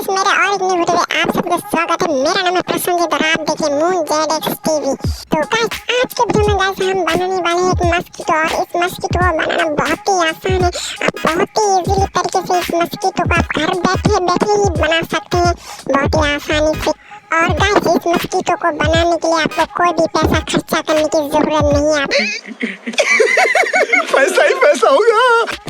मेरे और एक नई वीडियो में आप सबका स्वागत है। मेरा नाम है प्रसन्नजीत और आप देखिए मून जेड टीवी। तो गाइस आज के वीडियो में गाइस हम बनाने वाले हैं एक मस्कीटो और इस मस्कीटो को बनाना बहुत ही आसान है। आप बहुत ही इजीली तरीके से इस मस्कीटो को आप घर बैठे बैठे ही बना सकते हैं बहुत ही आसानी से। और गाइस इस मस्कीटो को बनाने के लिए आपको कोई भी पैसा खर्चा करने की जरूरत नहीं है। पैसा ही पैसा होगा।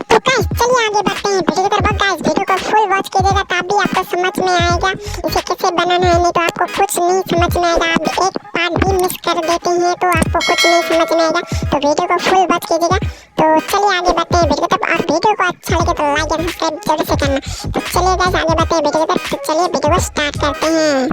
तो गाइस चलिए आगे बढ़ते हैं वीडियो की तरफ। गाइस वीडियो को फुल वॉच कीजिएगा तभी आपको समझ में आएगा इसे कैसे बनाना है, नहीं तो आपको कुछ नहीं समझ में आएगा। आप एक पार्ट भी मिस कर देते हैं तो आपको कुछ नहीं समझ में आएगा। तो वीडियो को फुल वॉच कीजिएगा। तो चलिए आगे बढ़ते हैं वीडियो की तरफ। और वीडियो को अच्छा लगे तो लाइक और सब्सक्राइब जरूर से करना। तो चलिए गाइस आगे बढ़ते हैं वीडियो की तरफ। तो चलिए वीडियो को स्टार्ट करते हैं।